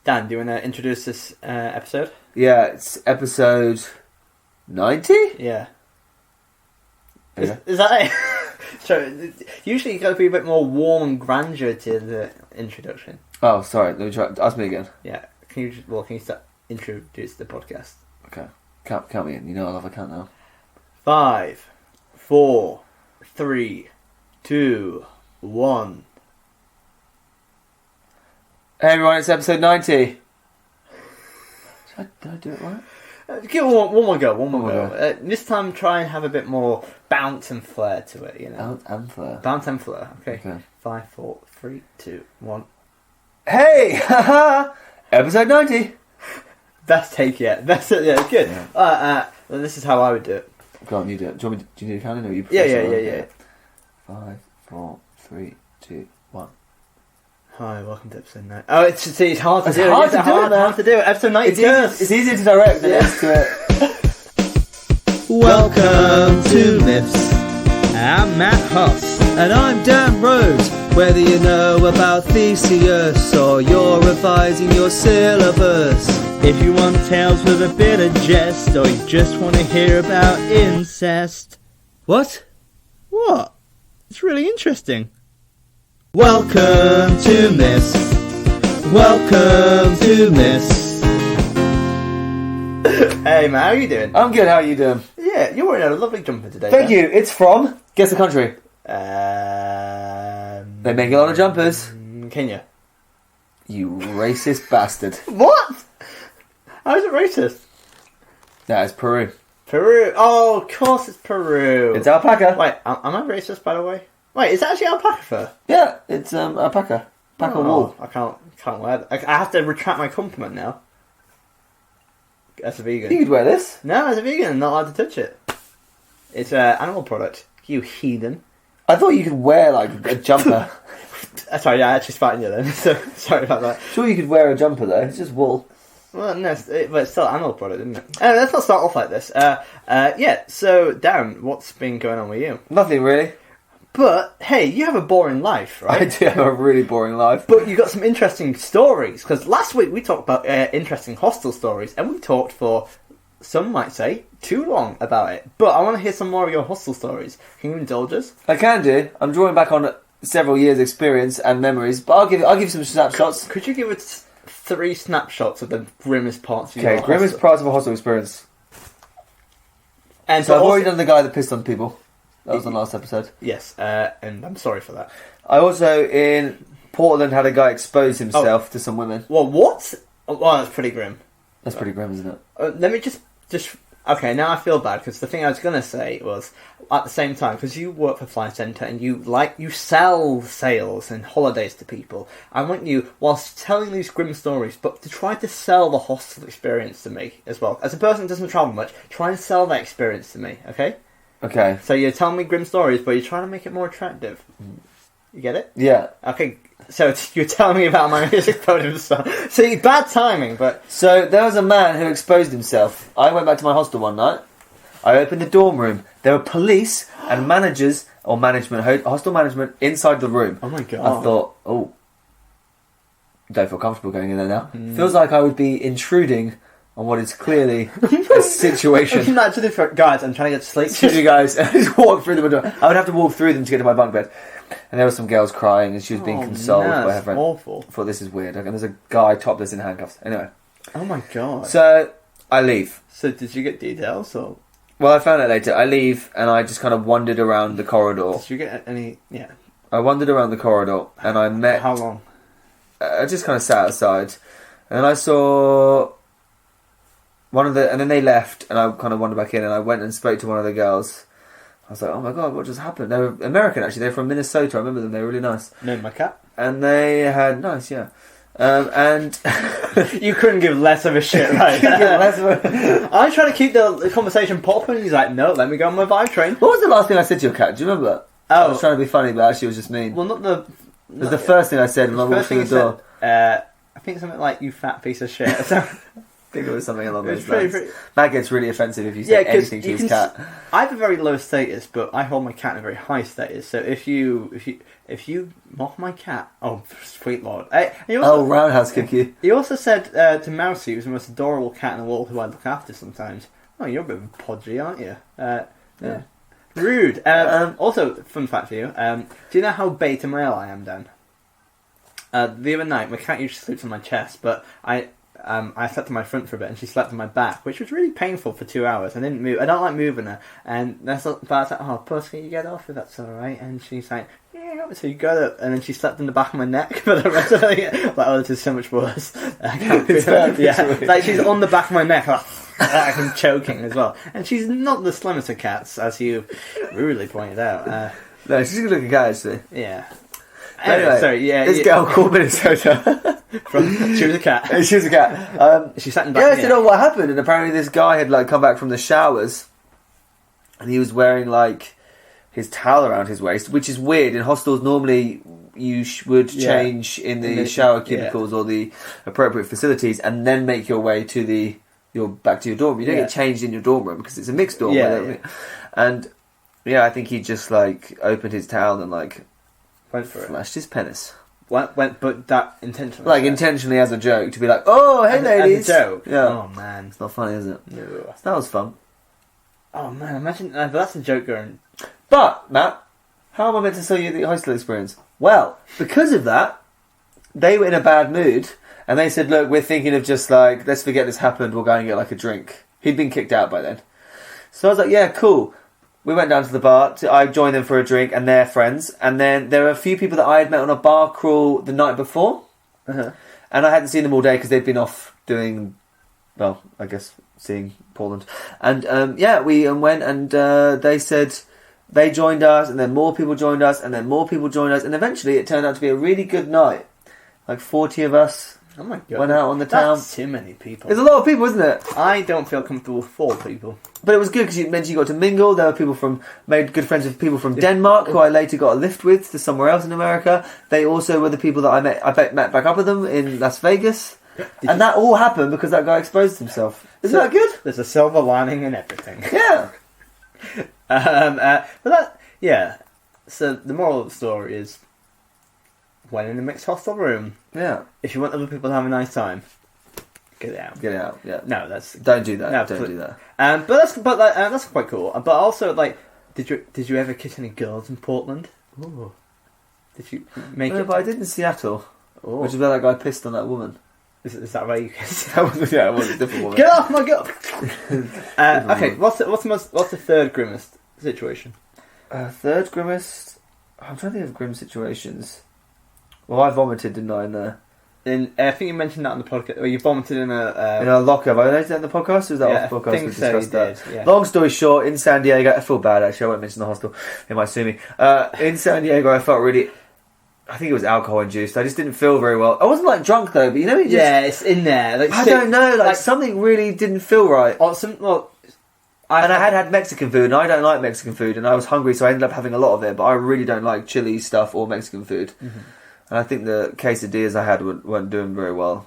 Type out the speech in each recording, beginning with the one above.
Dan, do you want to introduce this episode? Yeah, it's episode 90? Yeah. Is that it? So, usually you got to be a bit more warm and grandeur to the introduction. Oh, sorry. Let me try. Ask me again. Yeah. Can you introduce the podcast? Okay. Count me in. You know I love a count now. 5, 4, 3, 2, 1. Hey everyone, it's episode 90. Did I do it right? Give it one more go. One more go. This time, try and have a bit more bounce and flair to it. You know. Bounce and flair. Bounce and flair. Okay. 5, 4, 3, 2, 1. Hey, haha! Episode 90. Best take yet. Best. Yeah, good. Yeah. Well, this is how I would do it. Go on, you do it. Do you need a counting or are you? Yeah. 5, 4, 3, 2, 1. Hi, welcome to episode 9. Oh, it's hard to do. It's hard to do it. Episode 90. It's easier to direct than it is to it. Welcome to Miffs. I'm Matt Huss. And I'm Dan Rose. Whether you know about Theseus or you're revising your syllabus, If you want tales with a bit of jest, or you just want to hear about incest. what? What? It's really interesting. Welcome to Miffs. Welcome to Miffs. Hey man, how are you doing? I'm good, how are you doing? Yeah, you're wearing a lovely jumper today. Thank you. It's from, guess the country. They make a lot of jumpers. Kenya. You racist bastard. What? How is it racist? That is Peru. Peru. Oh, of course it's Peru. It's alpaca. Wait, am I racist by the way? Wait, is that actually alpaca fur? Yeah, it's alpaca. Alpaca wool. I can't wear that. I have to retract my compliment now. As a vegan. You could wear this. No, as a vegan, I'm not allowed to touch it. It's an animal product. You heathen. I thought you could wear like a jumper. Sorry, yeah, I actually spat in you then. So, sorry about that. Sure, you could wear a jumper though. It's just wool. Well, no, but it's still an animal product, isn't it? Let's not start off like this. Yeah, so, Darren, what's been going on with you? Nothing really. But, hey, you have a boring life, right? I do have a really boring life. But you got some interesting stories, because last week we talked about interesting hostel stories, and we talked for, some might say, too long about it. But I want to hear some more of your hostel stories. Can you indulge us? I can do. I'm drawing back on several years' experience and memories, but I'll give you some snapshots. Could you give us 3 snapshots of the grimmest parts of your Okay, grimmest hostel? parts of a hostel experience. And So I've also- already done the guy that pissed on people. That was the last episode. Yes, and I'm sorry for that. I also, in Portland, had a guy expose himself to some women. Well, what? Oh, well, that's pretty grim. That's pretty grim, isn't it? Let me just... Okay, now I feel bad, because the thing I was going to say was, at the same time, because you work for Fly Centre and you sell sails and holidays to people, I want you, whilst telling these grim stories, but to try to sell the hostel experience to me as well. As a person who doesn't travel much, try and sell that experience to me, okay? Okay. So you're telling me grim stories, but you're trying to make it more attractive. You get it? Yeah. Okay, so you're telling me about my music podium stuff. See, bad timing, but... So there was a man who exposed himself. I went back to my hostel one night. I opened the dorm room. There were police and managers or hostel management inside the room. Oh my god. I thought, don't feel comfortable going in there now. Feels like I would be intruding on what is clearly a situation. Imagine if, guys, I'm trying to get to sleep. Two guys and just walk through the window. I would have to walk through them to get to my bunk bed. And there were some girls crying and she was being consoled by her friend. Awful. I thought, this is weird. And there's a guy topless in handcuffs. Anyway. Oh my god. So I leave. So did you get details or? Well, I found out later. I leave and I just kind of wandered around the corridor. Did you get any? Yeah. I wandered around the corridor and I met. How long? I just kind of sat outside, and then I saw and then they left, and I kind of wandered back in, and I went and spoke to one of the girls. I was like, oh my god, what just happened? They were American, actually. They were from Minnesota. I remember them. They were really nice. No, my cat. And they had nice, yeah. And you couldn't give less of a shit, right? I try to keep the conversation popping. He's like, no, let me go on my vibe train. What was the last thing I said to your cat? Do you remember? I was trying to be funny, but actually it was just mean. Well, not the. It was the first thing I said when I walked through the door. I think something like, you fat piece of shit. think it was something along those pretty- lines. That gets really offensive if you say 'cause anything to you his can cat. I have a very low status, but I hold my cat in a very high status. So if you mock my cat, oh sweet lord! He also, Roundhouse kick you. he also said to Mousy, he was the most adorable cat in the world who I look after sometimes. Oh, you're a bit of a podgy, aren't you? Yeah. Rude. Also, fun fact for you. Do you know how beta male I am, Dan? The other night, my cat usually sleeps on my chest, but I slept on my front for a bit, and she slept on my back, which was really painful for 2 hours. I didn't move. I don't like moving her, and that's. But I was like, "Oh, puss, can you get off if that's all right?" And she's like, "Yeah." So you got up, and then she slept on the back of my neck for the rest of the day. Like, oh, this is so much worse. I can't feel it. Yeah, like she's on the back of my neck. Like I'm choking as well, and she's not the slimmest of cats, as you rudely pointed out. No, she's a good looking cat, actually. Yeah. Anyway, sorry. Yeah. this girl called Minnesota. She was a cat. She was a cat. She sat in the Yeah, back. I don't know what happened, and apparently this guy had like come back from the showers, and he was wearing like his towel around his waist, which is weird. In hostels, normally you would change in the shower cubicles or the appropriate facilities, and then make your way to back to your dorm. You don't get changed in your dorm room because it's a mixed dorm. And I think he just like opened his towel and like Went for it. flashed his penis. But that intentionally. Like intentionally as a joke to be like, oh hey ladies. As a joke. Yeah. Oh man. It's not funny, is it? No. That was fun. Oh man, imagine but that's a joke going. But Matt, how am I meant to tell you the hostel experience? Well, because of that, they were in a bad mood, and they said, "Look, we're thinking of just like let's forget this happened. We'll go and get like a drink." He'd been kicked out by then, so I was like, "Yeah, cool." We went down to the bar. I joined them for a drink, and their friends. And then there were a few people that I had met on a bar crawl the night before, and I hadn't seen them all day because they'd been off doing, well, I guess seeing Poland. And we went, and they said they joined us, and then more people joined us, and then more people joined us, and eventually it turned out to be a really good night. Like 40 of us. Oh my god. Went out on the town. That's too many people. There's a lot of people, isn't it? I don't feel comfortable with 4 people. But it was good because you mentioned you got to mingle. There were people made good friends with people from Denmark who I later got a lift with to somewhere else in America. They also were the people that I met back up with them in Las Vegas. And that all happened because that guy exposed himself. Isn't that good? There's a silver lining in everything. Yeah. So the moral of the story is, when in a mixed hostel room, if you want other people to have a nice time, get out. Get out. Yeah. No, don't do that. No, don't do that. But that's quite cool. But also, like, did you ever kiss any girls in Portland? Ooh. Did you make it? But I did in Seattle, Oh. which is where that guy pissed on that woman. Is that where you kiss? It was a different woman. Get off my girl! Okay, what's the third grimmest situation? Third grimmest. I'm trying to think of grim situations. Well, I vomited, didn't I, in there? I think you mentioned that on the podcast. Or you vomited in a... in a locker. Have I mentioned that in the podcast? Or was that off the podcast? I think we so, discussed that. did, yeah. Long story short, in San Diego... I feel bad, actually. I won't mention the hostel. They might sue me. In San Diego, I felt really... I think it was alcohol-induced. I just didn't feel very well. I wasn't, like, drunk, though, but you know... it's in there. Like, I don't know. Like, something really didn't feel right. I had Mexican food, and I don't like Mexican food, and I was hungry, so I ended up having a lot of it, but I really don't like chili stuff or Mexican food. Mm-hmm. And I think the quesadillas I had weren't doing very well.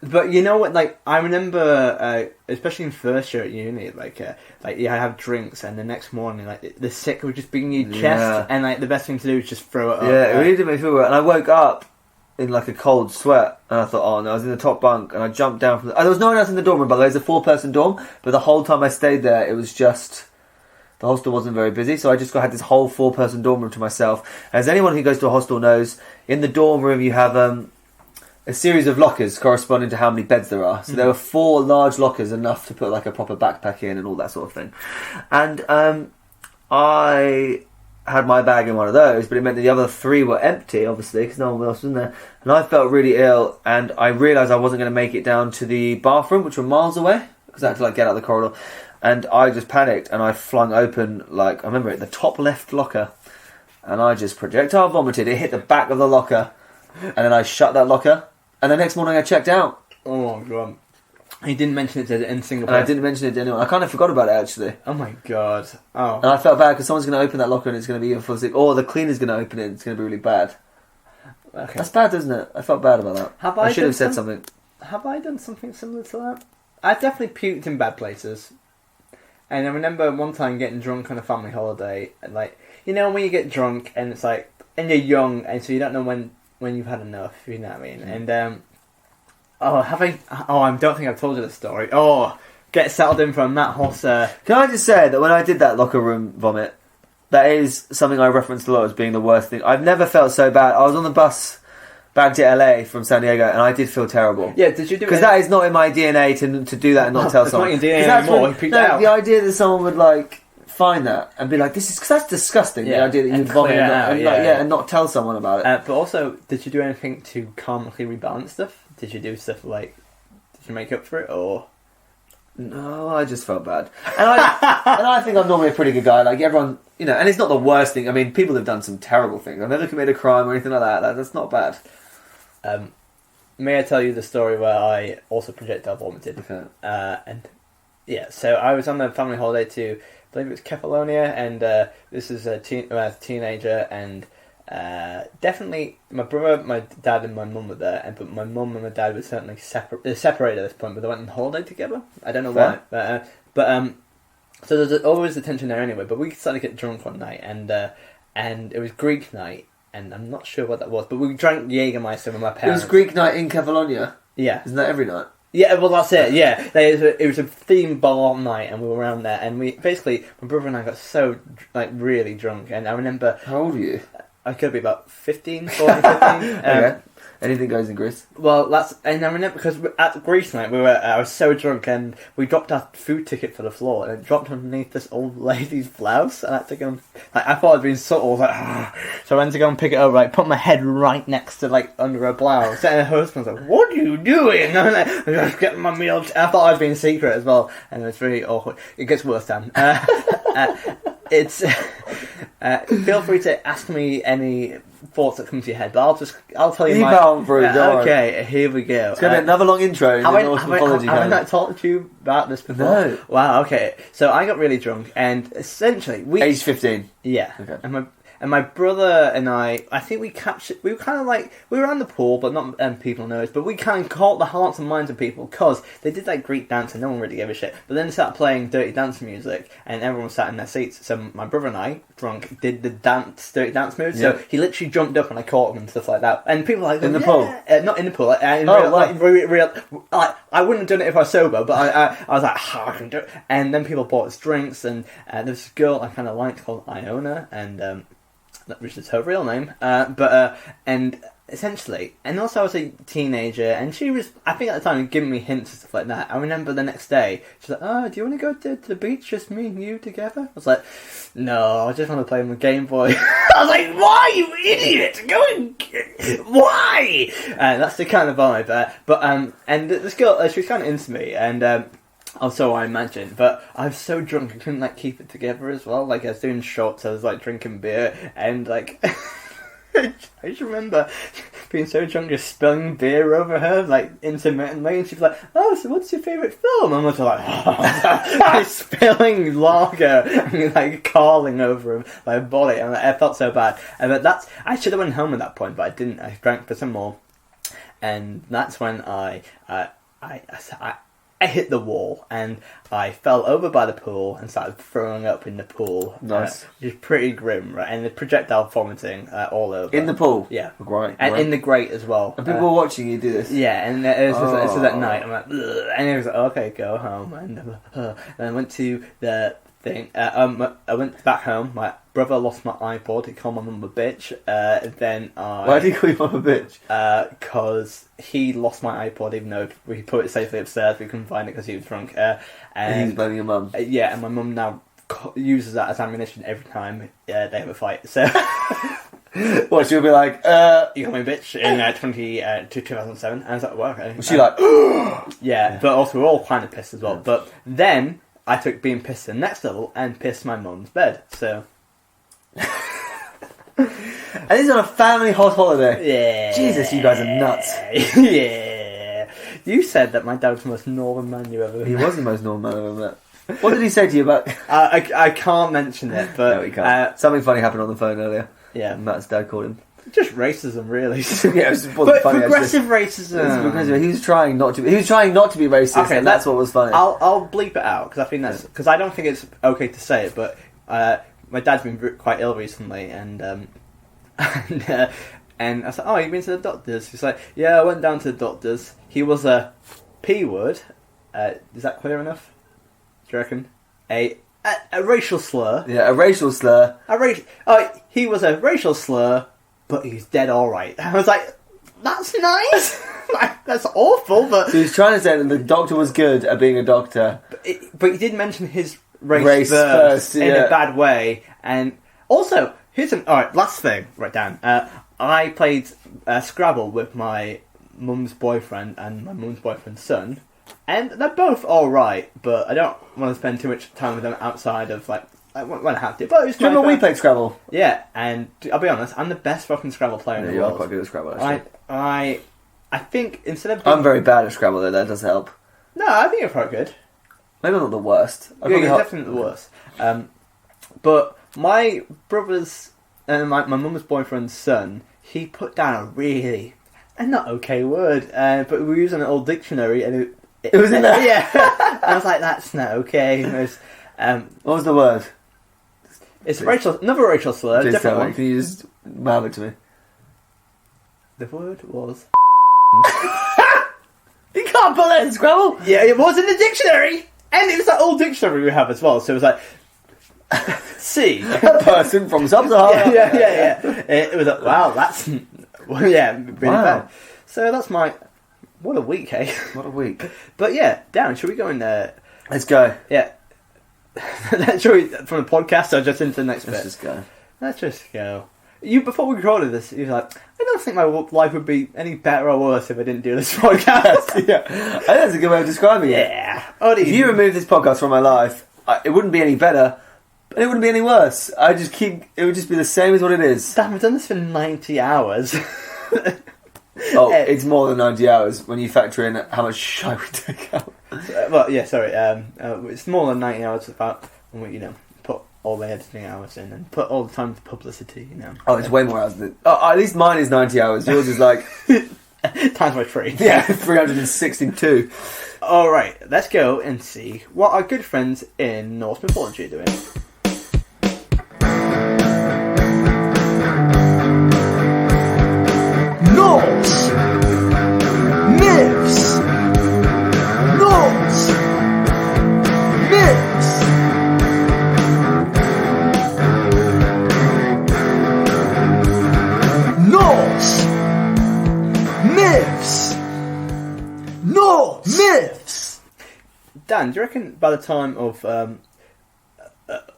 But you know what? Like, I remember, especially in first year at uni, I have drinks, and the next morning, like, the sick would just be in your chest, and like the best thing to do is just throw it up. Yeah, it really did make me feel well. And I woke up in like a cold sweat, and I thought, oh no, I was in the top bunk, and I jumped down from there was no one else in the dorm room, by the way. It was a 4-person dorm, but the whole time I stayed there, it was just... The hostel wasn't very busy, so I just had this whole 4-person dorm room to myself. As anyone who goes to a hostel knows, in the dorm room you have a series of lockers corresponding to how many beds there are. So there were 4 large lockers, enough to put like a proper backpack in and all that sort of thing. And I had my bag in one of those, but it meant that the other 3 were empty, obviously, because no one else was in there. And I felt really ill, and I realised I wasn't going to make it down to the bathroom, which were miles away, because I had to like get out of the corridor. And I just panicked, and I flung open, like, I remember it, the top left locker, and I just projectile vomited. It hit the back of the locker, and then I shut that locker, and the next morning I checked out. Oh my god. He didn't mention it to any single person. And I didn't mention it to anyone. I kind of forgot about it, actually. Oh my god. Oh. And I felt bad, because someone's going to open that locker, and it's going to be even full of sick, or the cleaner's going to open it, and it's going to be really bad. Okay. That's bad, isn't it? I felt bad about that. I should have said something. have I done something similar to that? I definitely puked in bad places. And I remember one time getting drunk on a family holiday, and like, you know, when you get drunk and it's like, and you're young, and so you don't know when you've had enough, you know what I mean? And I don't think I've told you the story. Oh, get settled in from that horse. Can I just say that when I did that locker room vomit, that is something I referenced a lot as being the worst thing. I've never felt so bad. I was on the bus back to LA from San Diego, and I did feel terrible. Yeah, did you do it? Because that is not in my DNA to do that and not tell someone. It's not in your DNA anymore. The idea that someone would like find that and be like, "This is," because that's disgusting. Yeah. The idea that you'd vomit and not tell someone about it. But also, did you do anything to calmly rebalance stuff? Did you do stuff like, did you make up for it, or? No, I just felt bad, and I think I'm normally a pretty good guy. Like everyone, you know, and it's not the worst thing. I mean, people have done some terrible things. I've never committed a crime or anything like that. That's not bad. May I tell you the story where I also projectile vomited? Okay. And yeah, so I was on a family holiday to, I believe it was Kefalonia, and this is a teenager, and definitely my brother, my dad, and my mum were there, but my mum and my dad were certainly separated at this point, but they went on holiday together. I don't know why, but so there's always a tension there anyway. But we started to get drunk one night, and it was Greek night. And I'm not sure what that was, but we drank Jägermeister with my parents. It was Greek night in Kefalonia? Yeah. Isn't that every night? Yeah, well that's it, yeah. It was a theme bar night, and we were around there, and my brother and I got so, like, really drunk, and I remember... How old were you? I could be about 15, 14, 15. Okay. Anything goes in Greece. Well, and I remember, because at Greece night, I was so drunk, and we dropped our food ticket for the floor, and it dropped underneath this old lady's blouse, and I had to go and, like, I thought I'd been subtle, I was like, so I went to go and pick it up, like, put my head right next to, like, under her blouse, and her husband was like, what are you doing? And I was getting my meal, and I thought I'd been secret as well, and it was really awkward. It gets worse, Dan. It's, feel free to ask me any thoughts that come to your head, but I'll tell you okay, here we go. It's going to be another long intro. Have I not talked to you about this before? No. Wow, okay. So I got really drunk, and essentially Age 15. Yeah. Okay. And my brother and I think we were kind of like, we were on the pool, but not people noticed, but we kind of caught the hearts and minds of people, because they did like Greek dance and no one really gave a shit. But then they started playing Dirty Dance music, and everyone sat in their seats. So my brother and I, drunk, did the Dirty Dance moves. Yeah. So he literally jumped up and I caught him and stuff like that. And people were like, in the pool? Not in the pool. Like, real, like, I wouldn't have done it if I was sober, but I was like, I can do it. And then people bought us drinks, and there was this girl I kind of liked called Iona, and which is her real name, and essentially, and also I was a teenager, and she was, I think at the time, giving me hints and stuff like that. I remember the next day, she's like, oh, do you want to go to the beach, just me and you together? I was like, no, I just want to play on the Game Boy. I was like, why, you idiot? Why? That's the kind of vibe, and this girl, she was kind of into me, and so I imagine, but I was so drunk I couldn't like keep it together as well. Like I was doing shots, I was like drinking beer, and like I just remember being so drunk, just spilling beer over her, like intermittently, and she's like, "Oh, so what's your favourite film?" And I was like, spilling lager and like calling over my body, and I felt so bad. But I should have went home at that point, but I didn't. I drank for some more, and that's when I hit the wall, and I fell over by the pool and started throwing up in the pool. Nice. Which is pretty grim, right? And the projectile vomiting all over. In the pool? Yeah. Right. And in the grate as well. And people were watching you do this? Yeah, and it was that night. I'm like, ugh, and it was like, okay, go home. And I went to the thing. I went back home. My brother lost my iPod. He called my mum a bitch. Why did he call you mum a bitch? Because he lost my iPod, even though we put it safely upstairs. We couldn't find it because he was drunk. And he's blaming your mum. Yeah, and my mum now uses that as ammunition every time they have a fight. So. What, she'll be like, you called me a bitch in 2007. And I was like, well, okay. Was she like, yeah, but also we're all kind of pissed as well. But then I took being pissed to the next level and pissed my mum's bed, so. And this is on a family hot holiday. Yeah. Jesus, you guys are nuts. Yeah. You said that my dad was the most northern man you ever met. He was the most northern man I've ever met. What did he say to you about... I can't mention it, but... No, he can't. Something funny happened on the phone earlier. Yeah. Matt's dad called him. Just racism, really. Yeah, it was but funny, progressive actually. racism. Because he was trying not to be racist, Okay, and that's what was funny. I'll bleep it out because I think that's because I don't think it's okay to say it. But my dad's been quite ill recently, and I said, "Oh, you've been to the doctors?" He's like, "Yeah, I went down to the doctors. He was a P word. Is that clear enough? Do you reckon? A racial slur. Yeah, a racial slur. He was a racial slur, but he's dead all right." I was like, "That's nice." Like, that's awful, but So he's trying to say that the doctor was good at being a doctor. But he did mention his race first in a bad way, and also here's all right. Last thing, right, Dan. I played Scrabble with my mum's boyfriend and my mum's boyfriend's son, and they're both all right. But I don't want to spend too much time with them outside of when I have to. But it's Do you remember we played Scrabble? Yeah, and I'll be honest, I'm the best fucking Scrabble player in the You world. are quite good at Scrabble, actually. I think instead of I'm very bad at Scrabble, though. That does help. No, I think you're quite good. Maybe I'm not the worst. You're definitely the worst. But my brother's and my mum's boyfriend's son, he put down a really not okay word, but we were using an old dictionary, and it was in there. Yeah, I was like, "That's not okay." It was, what was the word? It's another racial slur. Just Different one. Can you just mouth it to me? The word was. You can't put that in Scrabble. Yeah, it was in the dictionary, and it was that old dictionary we have as well. So it was like, C, a person from Sub-Sahara. yeah. It was like, wow, that's really bad. So that's my. What a week, hey? What a week. But yeah, Darren, should we go in there? Let's go. Yeah. Should we from the podcast or just into the next bit? Let's just go. Let's just go. Before we recorded this, you were like, I don't think my life would be any better or worse if I didn't do this podcast. Yeah, I think that's a good way of describing it. Yeah. Odin. If you remove this podcast from my life, it wouldn't be any better, but it wouldn't be any worse. It would just be the same as what it is. Damn, I've done this for 90 hours. Oh, it's more than 90 hours when you factor in how much shite we take out. Well, yeah, sorry. It's more than 90 hours about when we, put all the editing hours in and put all the time for publicity, Oh, it's way more hours than it. Oh, at least mine is 90 hours. Yours is like... times by 3. Yeah, 362. Alright, let's go and see what our good friends in Norse mythology are doing. Norse myths. Norse myths. Norse myths. Norse myths. Dan, do you reckon by the time of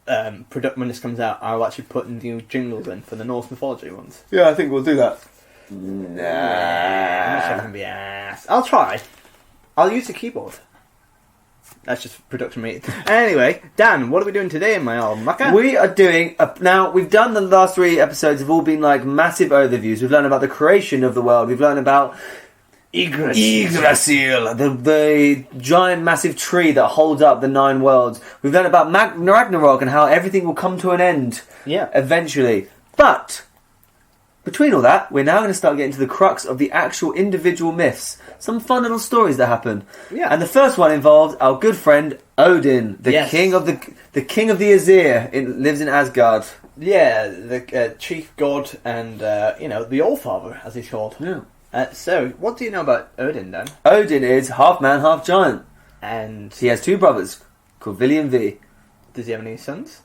when this comes out, I'll actually put new jingles in for the Norse mythology ones? Yeah, I think we'll do that. I'm not saying gonna be ass. I'll try. I'll use the keyboard. That's just production meeting. Anyway, Dan, what are we doing today in my old mucker? We are doing... now, we've done the last 3 episodes have all been like massive overviews. We've learned about the creation of the world. We've learned about Yggdrasil, the giant massive tree that holds up the 9 worlds. We've learned about Ragnarok and how everything will come to an end eventually. But... between all that, we're now going to start getting to the crux of the actual individual myths. Some fun little stories that happen. Yeah. And the first one involves our good friend Odin, the king of the Aesir. Lives in Asgard. Yeah, the chief god and the All-Father, as he's called. Yeah. So, what do you know about Odin, Dan? Odin is half man, half giant. And He has 2 brothers called Vili and Vi. does he have any sons?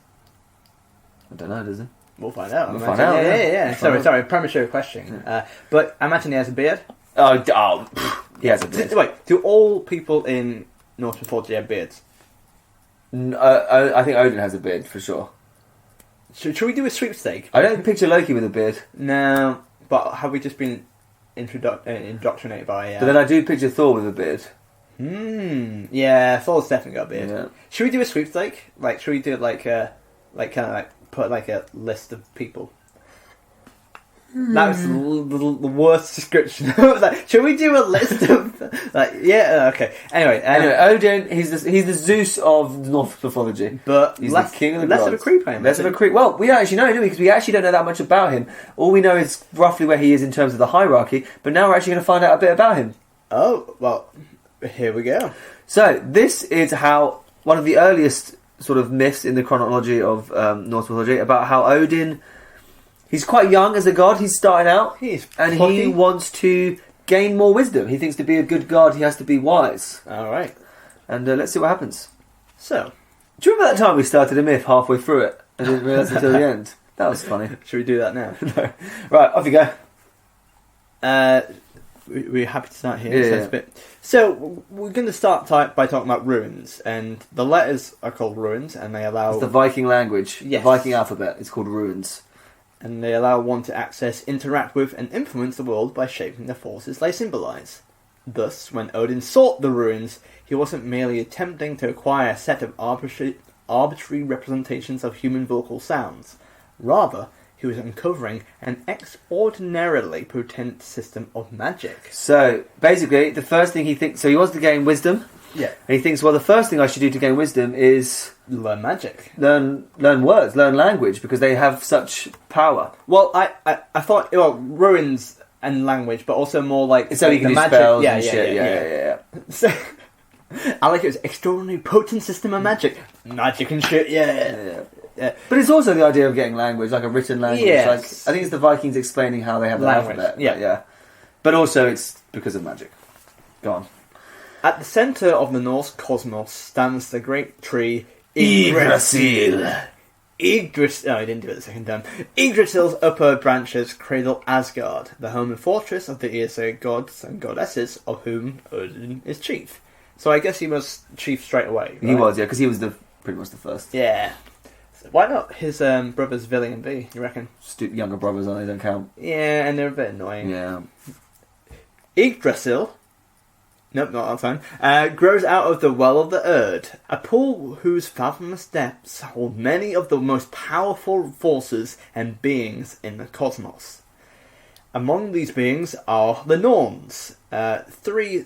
I don't know, does he? We'll find out. We'll find out, yeah. Sorry, premature question. But I imagine he has a beard. He has a beard. Wait, do all people in Norse mythology have beards? I think Odin has a beard, for sure. Should we do a sweepstake? I don't picture Loki with a beard. No, but have we just been indoctrinated by... But then I do picture Thor with a beard. Yeah, Thor's definitely got a beard. Yeah. Should we do a sweepstake? Should we do put a list of people? That was the worst description. I was like, should we do a list of okay. Anyway, Odin, he's the Zeus of Norse mythology, but he's less, the king of the less gods. of a creep. Less of a creep. Well, we don't actually know, do we? Because we actually don't know that much about him. All we know is roughly where he is in terms of the hierarchy. But now we're actually going to find out a bit about him. Oh well, here we go. So this is how one of the earliest sort of myths in the chronology of Norse mythology about how Odin. He's quite young as a god. He's starting out, and he wants to gain more wisdom. He thinks to be a good god, he has to be wise. All right, and let's see what happens. So, do you remember that time we started a myth halfway through it and didn't realise until the end? That was funny. Should we do that now? No. Right, off you go. We're happy to start here. Yeah. So we're going to start by talking about runes, and the letters are called runes, and they allow it's the Viking language, yes. The Viking alphabet. It's called runes. And they allow one to access, interact with, and influence the world by shaping the forces they symbolise. Thus, when Odin sought the runes, he wasn't merely attempting to acquire a set of arbitrary representations of human vocal sounds. Rather, he was uncovering an extraordinarily potent system of magic. So, basically, the first thing he thinks... So he wants to gain wisdom. Yeah. And he thinks, well, the first thing I should do to gain wisdom is... learn magic. Learn words, learn language, because they have such power. Well, I thought, runes and language, but also more like... So you can do magic. spells and shit, yeah. So, I like it was extraordinarily potent system of magic. Magic and shit, yeah. But it's also the idea of getting language, like a written language. Yes. Like, I think it's the Vikings explaining how they have the Language, alphabet. yeah. But also it's because of magic. Go on. At the centre of the Norse cosmos stands the great tree Yggdrasil. I didn't do it the second time. Yggdrasil's upper branches cradle Asgard, the home and fortress of the Aesir gods and goddesses, of whom Odin is chief. So I guess he was chief straight away. Right? He was, yeah, because he was pretty much the first. Yeah. So why not his brothers Vili and V, you reckon? Younger brothers, they don't count. Yeah, and they're a bit annoying. Yeah. Yggdrasil... Nope, not that time. Grows out of the well of the Erd, a pool whose fathomless depths hold many of the most powerful forces and beings in the cosmos. Among these beings are the Norns, three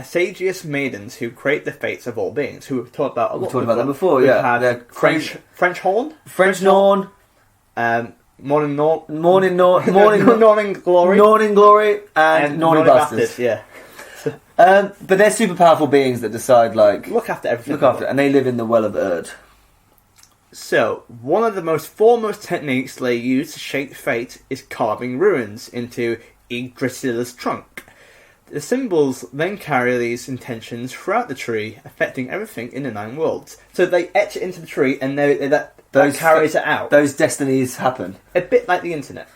sageous maidens who create the fates of all beings, who we've talked about a lot. We've talked about them before, yeah. We've had French Horn, French Norn, Morning Glory, Norning Glory, and Norning Bastards. Yeah. But they're super powerful beings that decide, look after everything. And they live in the well of Erd. So, one of the most foremost techniques they use to shape fate is carving runes into Yggdrasil's trunk. The symbols then carry these intentions throughout the tree, affecting everything in the 9 worlds. So they etch it into the tree, and that carries it out. Those destinies happen. A bit like the internet.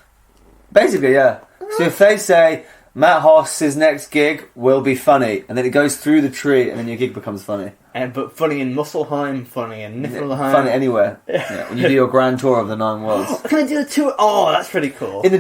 Basically, yeah. So if they say... Matt Hoss's next gig will be funny, and then it goes through the tree, and then your gig becomes funny. But funny in Musselheim, funny in Niflheim. Funny anywhere. Yeah, when you do your grand tour of the 9 worlds. Can I do a tour? Oh, that's pretty cool. You're in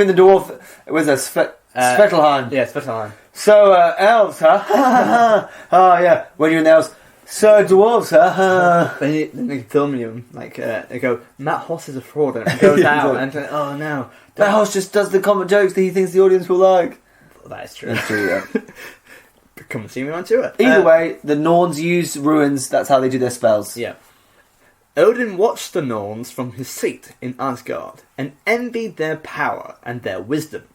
the dwarf. Where's that? Svetlheim. Yeah, Svetlheim. So, elves, huh? Oh, yeah. When you're in the elves. So, dwarves, huh? Then they film you, they go, Matt Hoss is a fraud, and it goes out, and oh no. Matt Hoss just does the common jokes that he thinks the audience will like. Well, that is true. That's true, yeah. Come and see me on tour. Either way, the Norns use ruins, that's how they do their spells. Yeah. Odin watched the Norns from his seat in Asgard, and envied their power and their wisdom.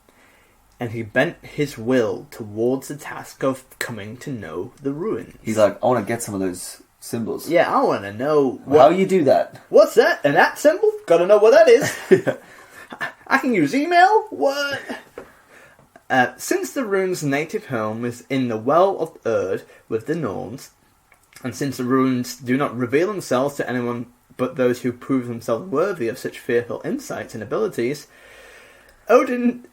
And he bent his will towards the task of coming to know the ruins. He's like, I want to get some of those symbols. Yeah, I want to know... how you do that. What's that? An at symbol? Gotta know what that is. Yeah. I can use email? What? Since the runes' native home is in the well of Erd with the Norns, and since the runes do not reveal themselves to anyone but those who prove themselves worthy of such fearful insights and abilities, Odin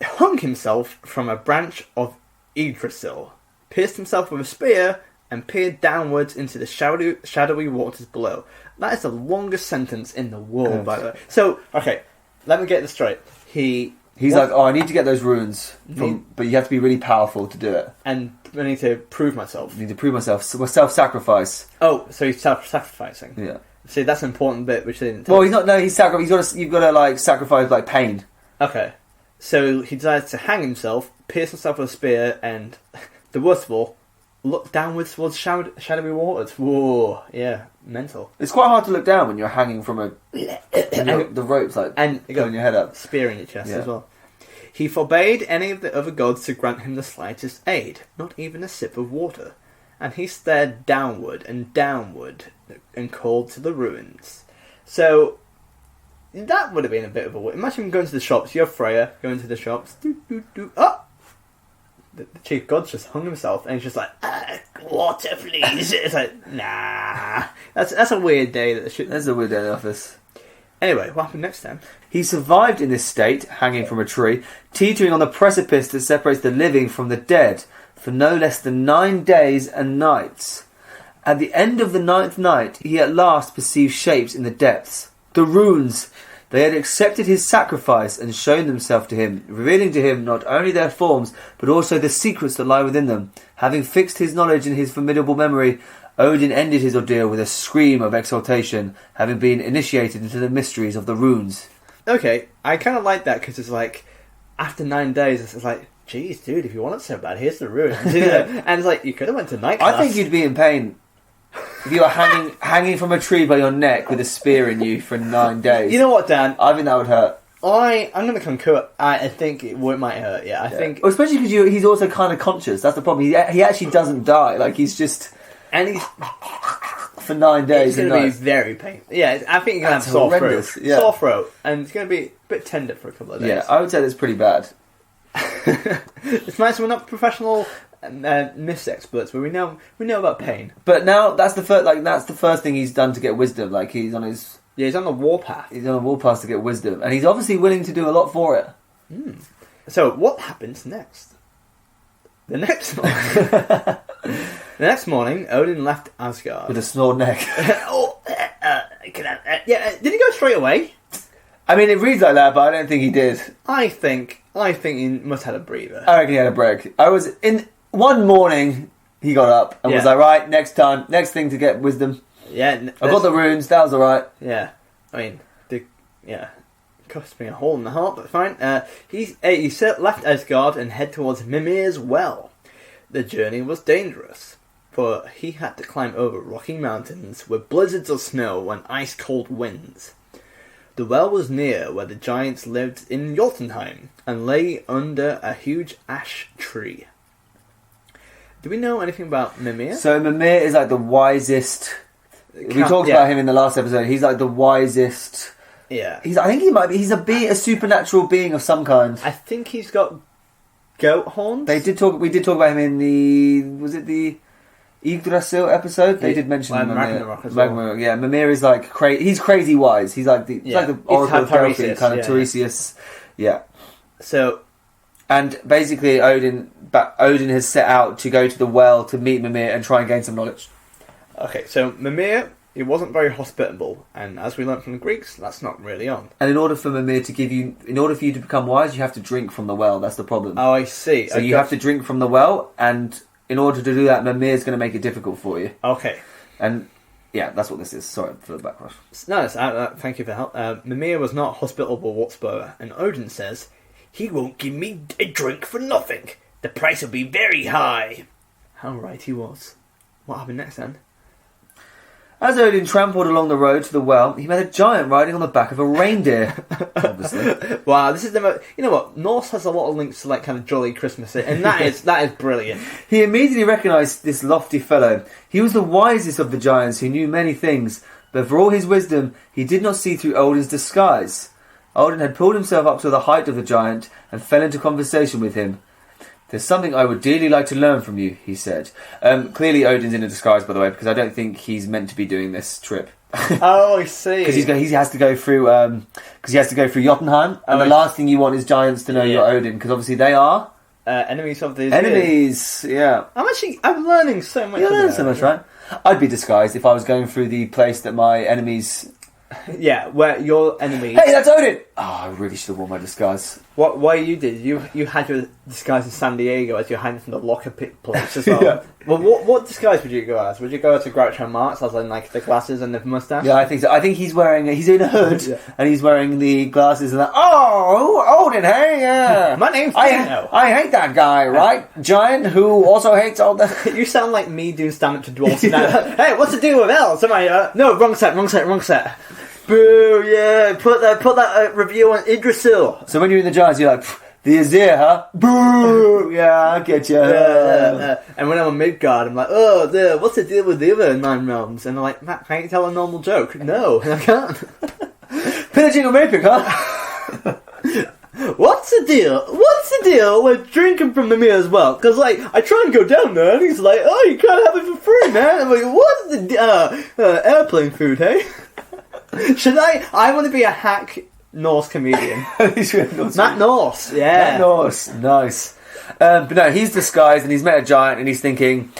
hung himself from a branch of Yggdrasil, pierced himself with a spear, and peered downwards into the shadowy waters below. That is the longest sentence in the world, by the way. So, okay, let me get this straight. He's like, I need to get those runes, but you have to be really powerful to do it. And I need to prove myself. I need to prove myself. Self-sacrifice. Oh, so he's self-sacrificing. Yeah. See, that's an important bit, which they didn't tell. Well, he's not. No, you've got to sacrifice pain. Okay. So he decides to hang himself, pierce himself with a spear, and the worst of all, look downwards towards shadowy waters. Whoa, yeah, mental. It's quite hard to look down when you're hanging from the ropes, like, and pulling your head up. Spear in your chest as well. He forbade any of the other gods to grant him the slightest aid, not even a sip of water. And he stared downward and called to the ruins. So, that would have been a bit of a... Imagine going to the shops. You're Freya, going to the shops. Oh! The chief god's just hung himself, and he's just like, water, please. It's like, nah. That's a weird day. That's a weird day in the office. Anyway, what happened next time? He survived in this state, hanging from a tree, teetering on the precipice that separates the living from the dead, for no less than 9 days and nights. At the end of the 9th night, he at last perceived shapes in the depths. The runes! They had accepted his sacrifice and shown themselves to him, revealing to him not only their forms, but also the secrets that lie within them. Having fixed his knowledge in his formidable memory, Odin ended his ordeal with a scream of exultation, having been initiated into the mysteries of the runes. Okay, I kind of like that, because it's like, after 9 days, it's like, geez, dude, if you want it so bad, here's the ruins. And it's like, you could have went to night class. I think you'd be in pain if you were hanging from a tree by your neck with a spear in you for 9 days. You know what, Dan? I think that would hurt. I'm going to concur. I think it might hurt, yeah. I think... Well, especially because he's also kind of conscious. That's the problem. He actually doesn't die. Like, he's just... And he's... For 9 days it's going to be very painful. Yeah, I think you're going to have sore throat. Yeah. Sore throat. And it's going to be a bit tender for a couple of days. Yeah, I would say that's pretty bad. It's nice we're not professional myths experts, but we know about pain. But now that's the first thing he's done to get wisdom. Like, he's on his... Yeah, he's on the warpath. He's on a warpath to get wisdom. And he's obviously willing to do a lot for it. So, what happens next? The next morning, Odin left Asgard. With a snored neck. Did he go straight away? I mean, it reads like that, but I don't think he did. I think he must have had a breather. I reckon he had a break. One morning, he got up and was like, right, next thing to get wisdom. Yeah. I got the runes, that was alright. Yeah. I mean, cost me a hole in the heart, but fine. He left Asgard and head towards Mimir's well. The journey was dangerous, for he had to climb over rocky mountains with blizzards of snow and ice-cold winds. The well was near where the giants lived in Jotunheim, and lay under a huge ash tree. Do we know anything about Mimir? So Mimir is like the wisest... We talked about him in the last episode. He's like the wisest... Yeah. I think he might be... He's a supernatural being of some kind. I think he's got goat horns. We did talk about him in the... Was it the Yggdrasil episode? They did mention Mimir. Ragnarok as well. Yeah, Mimir is like... He's crazy wise. He's like the Oracle of Delphi, kind of Tiresias. Yeah. So... And basically Odin has set out to go to the well to meet Mimir and try and gain some knowledge. Okay, so Mimir, he wasn't very hospitable, and as we learnt from the Greeks, that's not really on. And in order for you to become wise, you have to drink from the well. That's the problem. Oh, I see. So you have to drink from the well, and in order to do that, Mimir's going to make it difficult for you. Okay. And yeah, that's what this is. Sorry for the backrush. No, thank you for help. Mimir was not hospitable whatsoever, and Odin says, "He won't give me a drink for nothing. The price will be very high." How right he was. What happened next then? As Odin trampled along the road to the well, he met a giant riding on the back of a reindeer. Obviously. Wow, this is the most... You know what? Norse has a lot of links to like kind of jolly Christmas, and that is brilliant. He immediately recognised this lofty fellow. He was the wisest of the giants who knew many things, but for all his wisdom, he did not see through Odin's disguise. Odin had pulled himself up to the height of the giant and fell into conversation with him. "There's something I would dearly like to learn from you," he said. Clearly Odin's in a disguise, by the way, because I don't think he's meant to be doing this trip. Oh, I see. Because he has to go through Jotunheim, and the last thing you want is giants to know you're Odin, because obviously they are... enemies of the... Enemies, yeah. I'm learning so much. You're learning so much, right? I'd be disguised if I was going through the place that my enemies... Yeah, where your enemy... Hey, that's Odin! I really should have worn my disguise. What you did? You had your disguise in San Diego as you're hiding from the locker pick place as well. Yeah. Well, what disguise would you go as? Would you go as a Groucho Marx, as in like the glasses and the mustache? Yeah, I think so. I think he's in a hood Yeah. and he's wearing the glasses and that. Oh, Odin, hey, yeah. My name's Dino. I hate that guy, right? Giant who also hates all the. You sound like me doing stand-up to dwarves. Yeah. Hey, what's the deal with elves? Am I? No, wrong set. Boo! Yeah, put that review on Idrisil. So when you're in the Giants, you're like, the Aesir, huh? Boo! Yeah, I get you. And when I'm on Midgard, I'm like, oh, what's the deal with the other 9 realms? And they're like, Matt, can you tell a normal joke? No, I can't. Pillaging a Matrix, huh? What's the deal with drinking from Mimir as well? Because, like, I try and go down there, and he's like, oh, you can't have it for free, man. I'm like, what's the airplane food, hey? Should I want to be a hack Norse comedian. Matt Norse, yeah. Matt Norse, nice. But no, he's disguised and he's met a giant and he's thinking,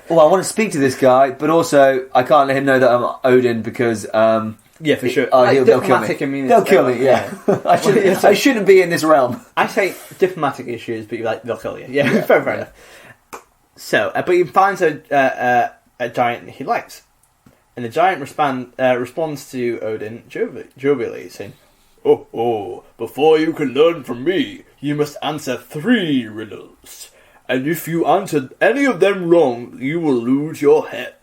oh, I want to speak to this guy, but also I can't let him know that I'm Odin because... yeah, for sure. Oh, like, they'll kill me. They'll kill me, yeah. I shouldn't be in this realm. I say diplomatic issues, but you're like, they'll kill you. Yeah, fair enough. So, but he finds a giant he likes. And the giant responds to Odin jovially, saying, Oh, before you can learn from me, you must answer 3 riddles. And if you answer any of them wrong, you will lose your head.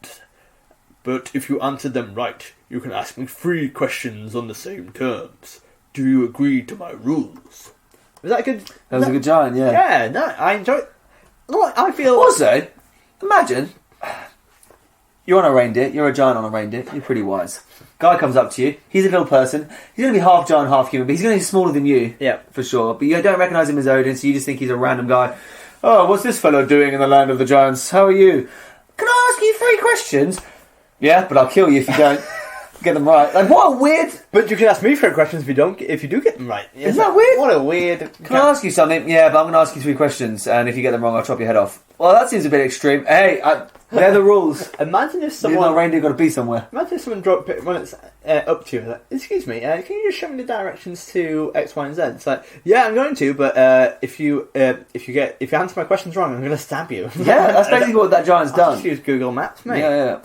But if you answer them right, you can ask me 3 questions on the same terms. Do you agree to my rules? Was that good? That was a good giant, yeah. Yeah, no, I enjoy it. Look, I feel... Also, imagine... You're on a reindeer, you're a giant on a reindeer, you're pretty wise. Guy comes up to you, he's a little person, he's going to be half giant, half human, but he's going to be smaller than you, yeah, for sure. But you don't recognise him as Odin, so you just think he's a random guy. Oh, what's this fellow doing in the land of the giants? How are you? Can I ask you 3 questions? Yeah, but I'll kill you if you don't get them right. Like, what a weird... But you can ask me 3 questions if you do get them right. Isn't that weird? What a weird... Can I ask you something? Yeah, but I'm going to ask you 3 questions, and if you get them wrong, I'll chop your head off. Well, that seems a bit extreme. Hey, they're the rules. Imagine if You're not reindeer, got to be somewhere. Imagine if someone dropped it when it's up to you. Like, excuse me, can you just show me the directions to X, Y, and Z? It's like, yeah, I'm going to, but if you answer my questions wrong, I'm going to stab you. Yeah, that's basically what that giant's done. Just use Google Maps, mate. Yeah.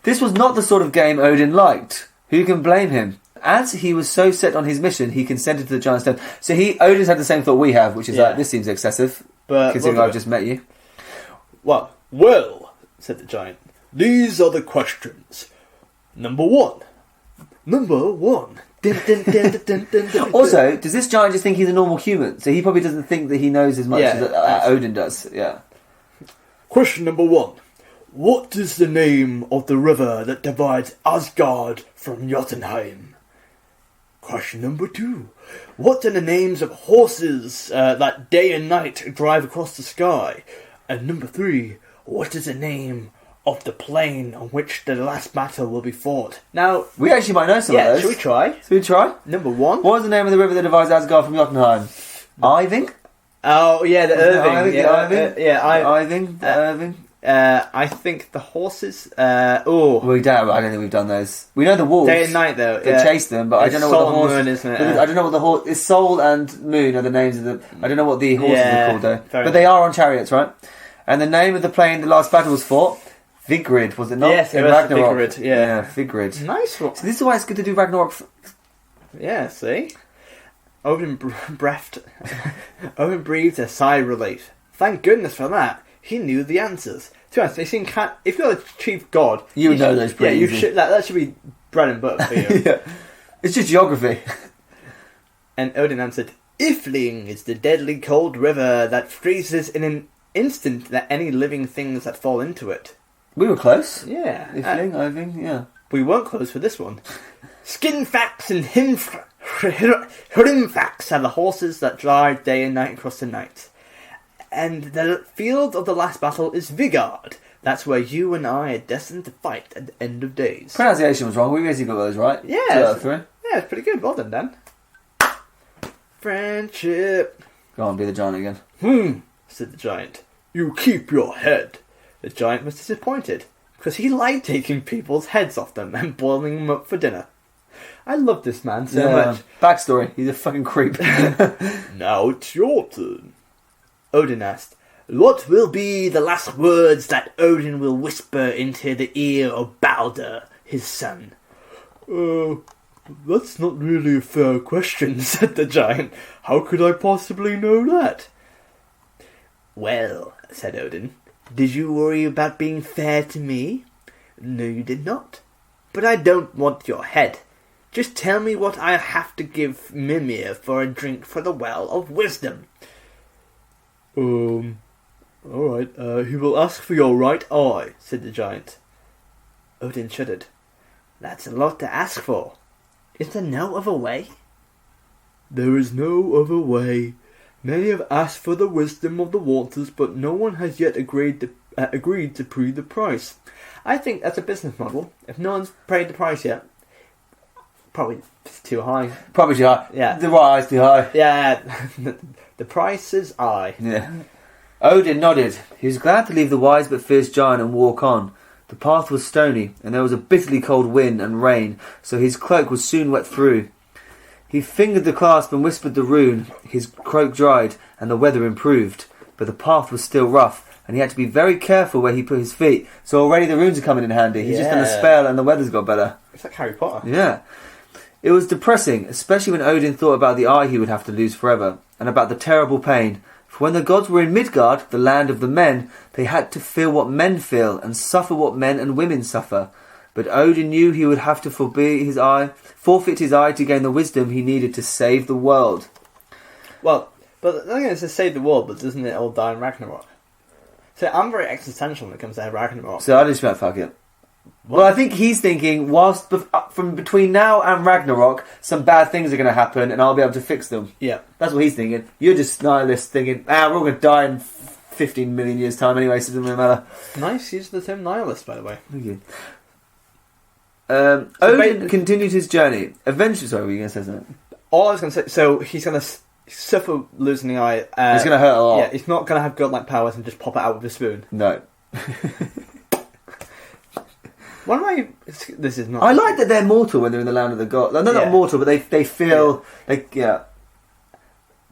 This was not the sort of game Odin liked. Who can blame him? As he was so set on his mission, he consented to the giant's stone. So Odin's had the same thought we have, which is like, this seems excessive, but considering I've just met you. Well, said the giant, these are the questions. Number 1. Dun, dun, dun, dun, dun, dun, dun. Also, does this giant just think he's a normal human? So he probably doesn't think that he knows as much as Odin does. Yeah. Question number 1. What is the name of the river that divides Asgard from Jotunheim? Question number 2. What are the names of horses that day and night drive across the sky? And number 3. What is the name of the plain on which the last battle will be fought? Now, we actually might know some of those. Should we try? Should we try? Number 1. What is the name of the river that divides Asgard from Jotunheim? Irving? Oh, yeah, the Irving. Irving. I think the horses... I don't think we've done those. We know the wolves. Day and night, though. They chase them, but I don't know what the horse... Moon, isn't it? I don't know what the horse... It's Sol and Moon are the names of the... I don't know what the horses are called, though. But they are on chariots, right? And the name of the plane the last battle was fought... Vigrid, was it not? Yes, it was Ragnarok. Vigrid, yeah. Vigrid. Nice one. So this is why it's good to do Ragnarok... Yeah, see? Odin breathed a sigh of relief. Thank goodness for that. He knew the answers. To be honest, they seem if you're the chief god... You know those pretty easy. Should, that should be bread and butter for you. Yeah. It's just geography. And Odin answered, Ifling is the deadly cold river that freezes in an instant that any living things that fall into it. We were close. Yeah. Ifling, Iving, yeah. We weren't close for this one. Skinfax and Hrimfax are the horses that drive day and night across the night. And the field of the last battle is Vigard. That's where you and I are destined to fight at the end of days. Pronunciation was wrong. We basically got those right. Yeah. It's pretty good. Well done, Dan. Friendship. Go on, be the giant again. Said the giant. You keep your head. The giant was disappointed, because he liked taking people's heads off them and boiling them up for dinner. I love this man so Yeah. much. Backstory, he's a fucking creep. Now it's your turn. Odin asked, what will be the last words that Odin will whisper into the ear of Balder, his son? That's not really a fair question, said the giant. How could I possibly know that? Well, said Odin, did you worry about being fair to me? No, you did not. But I don't want your head. Just tell me what I have to give Mimir for a drink for the Well of Wisdom. Alright, he will ask for your right eye, said the giant. Odin shuddered. That's a lot to ask for. Is there no other way? There is no other way. Many have asked for the wisdom of the waters, but no one has yet agreed to pay the price. I think that's a business model. If no one's paid the price yet, probably it's too high. Probably too high. Yeah. The right eye's too high. Yeah, the price is high. Yeah. Odin nodded. He was glad to leave the wise but fierce giant and walk on. The path was stony, and there was a bitterly cold wind and rain, so his cloak was soon wet through. He fingered the clasp and whispered the rune. His cloak dried, and the weather improved, but the path was still rough, and he had to be very careful where he put his feet. So already the runes are coming in handy. He's just done a spell, and the weather's got better. It's like Harry Potter. Yeah. It was depressing, especially when Odin thought about the eye he would have to lose forever, and about the terrible pain. For when the gods were in Midgard, the land of the men, they had to feel what men feel, and suffer what men and women suffer. But Odin knew he would have to forfeit his eye to gain the wisdom he needed to save the world. Well, but the thing is to save the world, but doesn't it all die in Ragnarok? So I'm very existential when it comes to Ragnarok. So I just went, fuck it. Well, I think he's thinking, from between now and Ragnarok, some bad things are going to happen, and I'll be able to fix them. Yeah. That's what he's thinking. You're just nihilist thinking, we're all going to die in 15 million years' time anyway, so it doesn't really matter. Nice use of the term nihilist, by the way. Thank you. Odin continued his journey. Eventually, sorry, were you going to say something? All I was going to say, so he's going to suffer losing the eye. It's going to hurt a lot. Yeah, he's not going to have godlike powers and just pop it out with a spoon. No. This is not... I like that they're mortal when they're in the land of the gods. They're not mortal, but they feel... But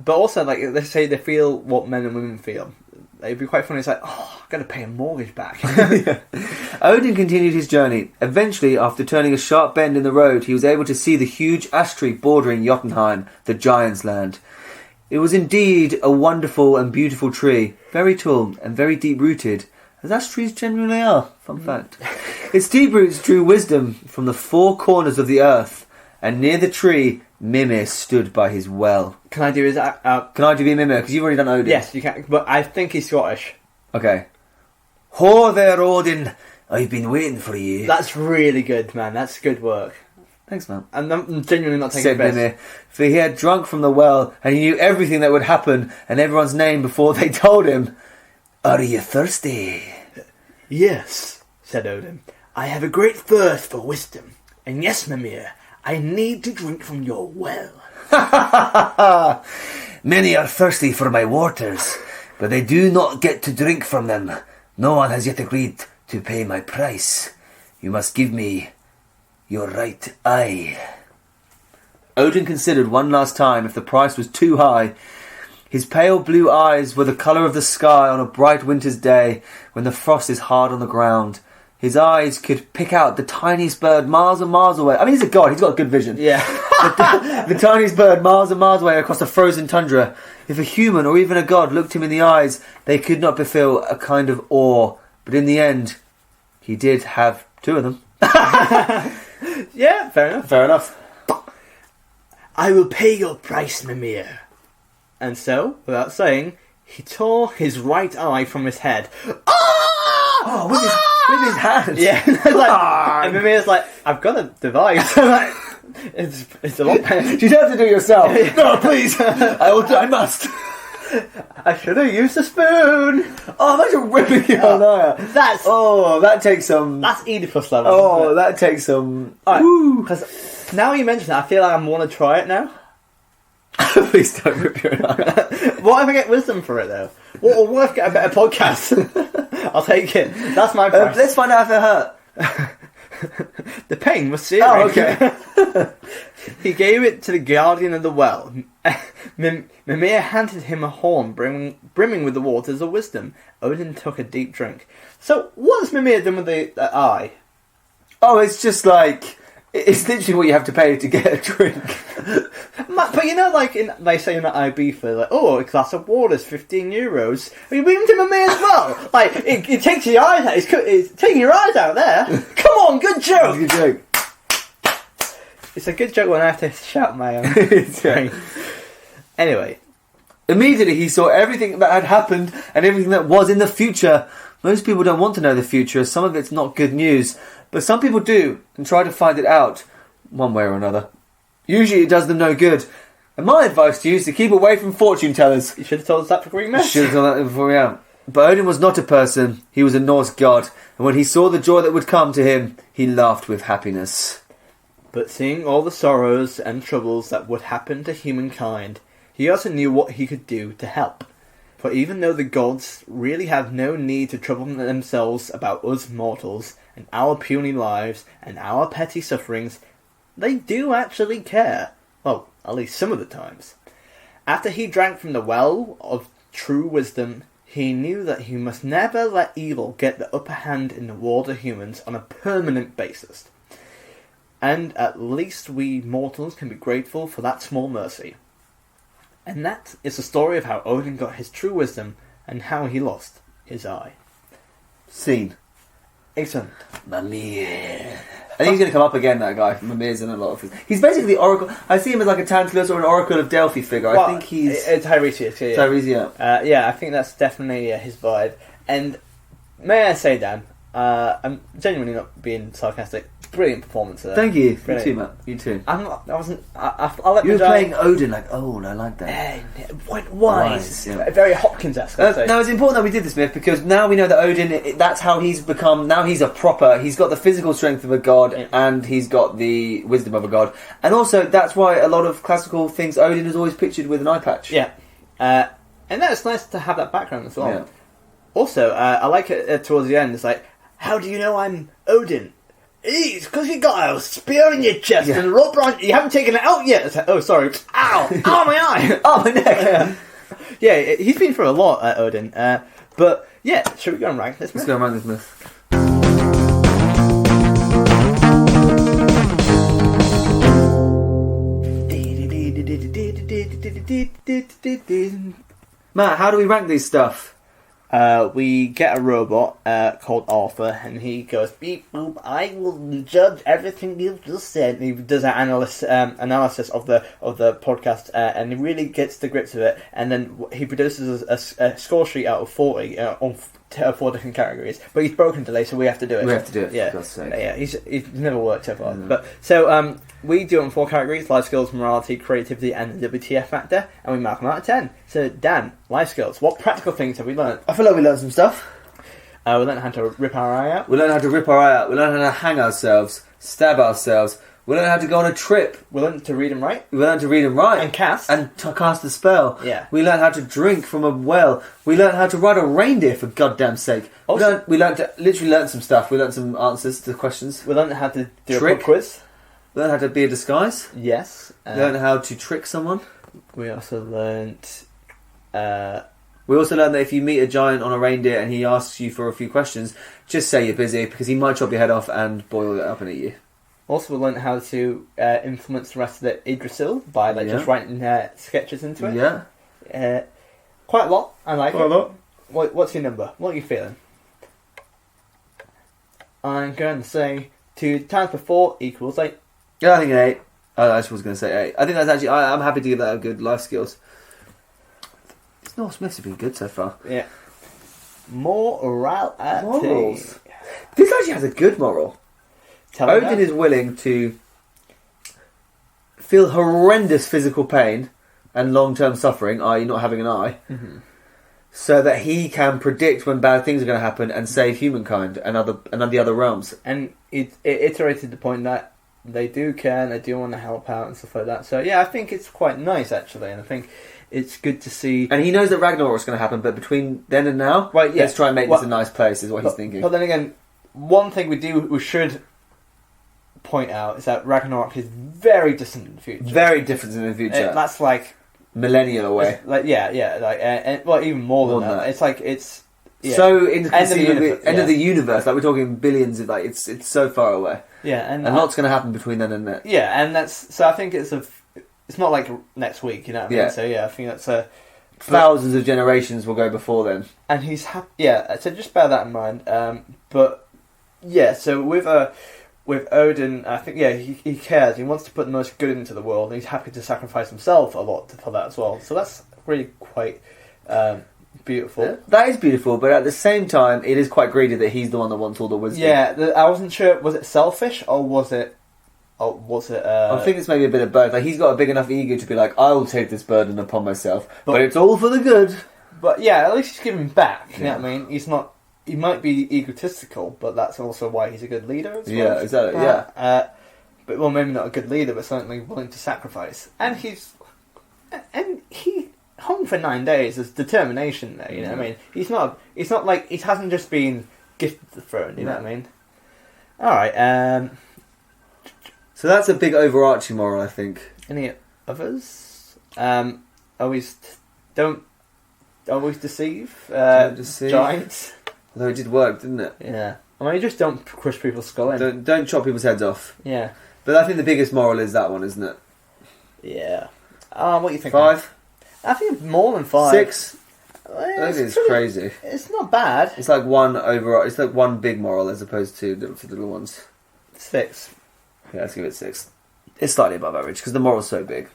also, like, they say they feel what men and women feel. It'd be quite funny. It's like, I'm going to pay a mortgage back. Odin continued his journey. Eventually, after turning a sharp bend in the road, he was able to see the huge ash tree bordering Jotunheim, the giant's land. It was indeed a wonderful and beautiful tree, very tall and very deep-rooted, as ash trees generally are. Fun fact. Its deep roots drew wisdom from the four corners of the earth, and near the tree, Mimir stood by his well. Can I do his... Can I do Mimir? Because you've already done Odin. Yes, you can, but I think he's Scottish. Okay. Ho there, Odin. I've been waiting for you. That's really good, man. That's good work. Thanks, man. And I'm genuinely not taking Said the piss. Mimir, for he had drunk from the well, and he knew everything that would happen, and everyone's name before they told him. Are you thirsty? Yes, said Odin. I have a great thirst for wisdom. And yes, Mimir, I need to drink from your well. Many are thirsty for my waters, but they do not get to drink from them. No one has yet agreed to pay my price. You must give me your right eye. Odin considered one last time if the price was too high. His pale blue eyes were the colour of the sky on a bright winter's day when the frost is hard on the ground. His eyes could pick out the tiniest bird miles and miles away. I mean, he's a god, he's got good vision. Yeah. The tiniest bird miles and miles away across the frozen tundra. If a human or even a god looked him in the eyes, they could not but feel a kind of awe. But in the end, he did have two of them. Yeah, fair enough. Fair enough. I will pay your price, Mimir. And so, without saying, he tore his right eye from his head. Oh, with his hand. Yeah. And Mimir's like, I've got a device. It's a lot better. You don't have to do it yourself. No, please. I must. I should have used a spoon. Oh, imagine ripping your own eye out. That takes some... That's Oedipus level. Oh, that takes some... Because now you mention it, I feel like I want to try it now. Please don't rip your eye out. What if I get wisdom for it, though? What if I get a better podcast? I'll take it. That's my price. Let's find out if it hurt. The pain was serious. Oh, okay. He gave it to the guardian of the well. Mimir handed him a horn brimming with the waters of wisdom. Odin took a deep drink. So, what has Mimir done with the eye? Oh, it's just like... It's literally what you have to pay to get a drink. But you know, like they say in the IB for like, oh, a glass of water is €15. Are you beating to Mimir as well? Like, it takes your eyes out. It's taking your eyes out there. Come on, good joke. Good joke. It's a good joke when I have to shout my own. Yeah. Anyway. Immediately he saw everything that had happened and everything that was in the future. Most people don't want to know the future, as some of it's not good news. But some people do, and try to find it out, one way or another. Usually it does them no good. And my advice to you is to keep away from fortune tellers. You should have told us that before you met. Should have done that before we out. But Odin was not a person, he was a Norse god. And when he saw the joy that would come to him, he laughed with happiness. But seeing all the sorrows and troubles that would happen to humankind, he also knew what he could do to help. For even though the gods really have no need to trouble themselves about us mortals, and our puny lives, and our petty sufferings, they do actually care. Well, at least some of the times. After he drank from the well of true wisdom, he knew that he must never let evil get the upper hand in the world of humans on a permanent basis. And at least we mortals can be grateful for that small mercy. And that is the story of how Odin got his true wisdom and how he lost his eye. Scene. Excellent. Mimir. I think he's going to come up again, that guy. Mimir's in a lot of his... He's basically the oracle... I see him as like a Tantalus or an Oracle of Delphi figure. Well, I think he's... Tiresias, yeah. Tiresias, yeah. Yeah, I think that's definitely his vibe. And may I say, Dan, I'm genuinely not being sarcastic. Brilliant performance there. Thank you. Brilliant. You too, Matt. You too. I wasn't... I'll let You were the playing Odin like, oh, I like that. Wise. Yeah. Very Hopkins-esque, I'd say. Now, it's important that we did this, Myth, because now we know that Odin, that's how he's become... Now he's he's got the physical strength of a god, and he's got the wisdom of a god. And also, that's why a lot of classical things, Odin is always pictured with an eye patch. Yeah. And that's nice to have that background as well. Yeah. Also, I like it towards the end. It's like, how do you know I'm Odin? It's because you got a spear in your chest and a rope around. You haven't taken it out yet. It's like, oh, sorry. Ow! Ow, my eye! Oh, my neck! Yeah, he's been through a lot, Odin. But, yeah, should we go and rank this myth? Let's go and rank this myth. Matt, how do we rank these stuff? We get a robot called Arthur, and he goes, beep, boop, I will judge everything you've just said. And he does an analysis of the podcast, and he really gets the grips of it. And then he produces a score sheet out of 40 on 4 different categories. But he's broken today, so we have to do it. We have to do it, yeah. for God's sake. Yeah, he's never worked so far. But so we do it in 4 categories: life skills, morality, creativity, and the WTF factor, and we mark them out of 10. So, Dan, life skills. What practical things have we learned? I feel like we learned some stuff. We learned how to rip our eye out. We learned how to rip our eye out. We learned how to hang ourselves, stab ourselves. We learned how to go on a trip. We learned to read and write. We learned to read and write. And cast. And to cast a spell. Yeah. We learned how to drink from a well. We learned how to ride a reindeer, for goddamn sake. Also, we learned to literally learn some stuff. We learned some answers to questions. We learned how to do Trick. a pub quiz. We learned how to be a disguise. Yes. We learned how to trick someone. We also learned... We also learned that if you meet a giant on a reindeer and he asks you for a few questions, just say you're busy, because he might chop your head off and boil it up and eat you. Also, we learned how to influence the rest of the Yggdrasil by just writing sketches into it. Yeah. Quite a lot. I like Quite it. a lot. What's your number? What are you feeling? I'm going to say 2 times 4 equals 8. Yeah, I think an 8. I just was going to say 8. I think that's actually... I'm happy to give that a good life skills. These Norse myths have been good so far. Yeah. Morality. Morals. This actually has a good moral. Odin is willing to feel horrendous physical pain and long-term suffering, i.e. not having an eye, so that he can predict when bad things are going to happen and save humankind and the other realms. And it iterated the point that they do care and they do want to help out and stuff like that. So yeah, I think it's quite nice actually, and I think it's good to see. And he knows that Ragnarok's going to happen, but between then and now, let's try and make this a nice place, is what he's thinking. But then again, one thing we should point out is that Ragnarok is very distant in the future. Very different in the future. That's like millennial away. like and well, even more than that. It's like it's so inconceivably end of the universe. universe. Like we're talking billions of like it's so far away. Yeah, and lots going to happen between then and then. Yeah, and that's so. I think it's not like next week. You know what I mean? Yeah. So I think that's thousands of generations will go before then. And he's so just bear that in mind. But yeah, so with Odin, I think he cares. He wants to put the most good into the world, and he's happy to sacrifice himself a lot for that as well. So that's really quite beautiful. Yeah, that is beautiful, but at the same time, it is quite greedy that he's the one that wants all the wisdom. Yeah, I wasn't sure. Was it selfish or was it? I think it's maybe a bit of both. Like he's got a big enough ego to be like, I will take this burden upon myself, but it's all for the good. But yeah, at least he's giving back. You know what I mean? He's not. He might be egotistical, but that's also why he's a good leader as well. Yeah, exactly. But well, maybe not a good leader, but certainly willing to sacrifice. And he hung for 9 days. There's determination there. You know what I mean? He's not like he hasn't just been gifted the throne. You know what I mean? All right. So that's a big overarching moral, I think. Any others? Always don't deceive. Don't deceive. Giants. Although it did work, didn't it? Yeah. I mean, just don't crush people's skull in. Don't chop people's heads off. Yeah. But I think the biggest moral is that one, isn't it? Yeah. What do you think? 5? I think it's more than 5. 6? Well, I think it's crazy. It's not bad. It's like one overall. It's like one big moral as opposed to the little ones. 6. Yeah, let's give it 6. It's slightly above average because the moral's so big.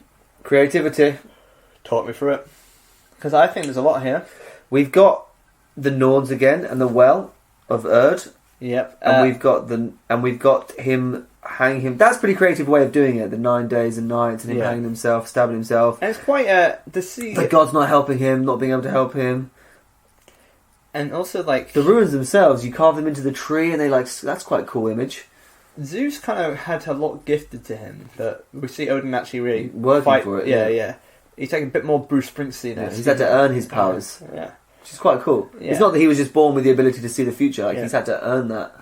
Creativity. Talk me through it. Because I think there's a lot here. We've got the Nords again and the well of Erd. Yep. And we've got him hanging him. That's a pretty creative way of doing it. The 9 days and nights and him hanging himself, stabbing himself. And it's quite the gods not helping him, not being able to help him. And also like the ruins themselves, you carve them into the tree and that's quite a cool image. Zeus kind of had a lot gifted to him that we see Odin actually really working for it. Yeah. He's like a bit more Bruce Springsteen. Yeah, he's had to earn his powers. Yeah. Which is quite cool. Yeah. It's not that he was just born with the ability to see the future. He's had to earn that.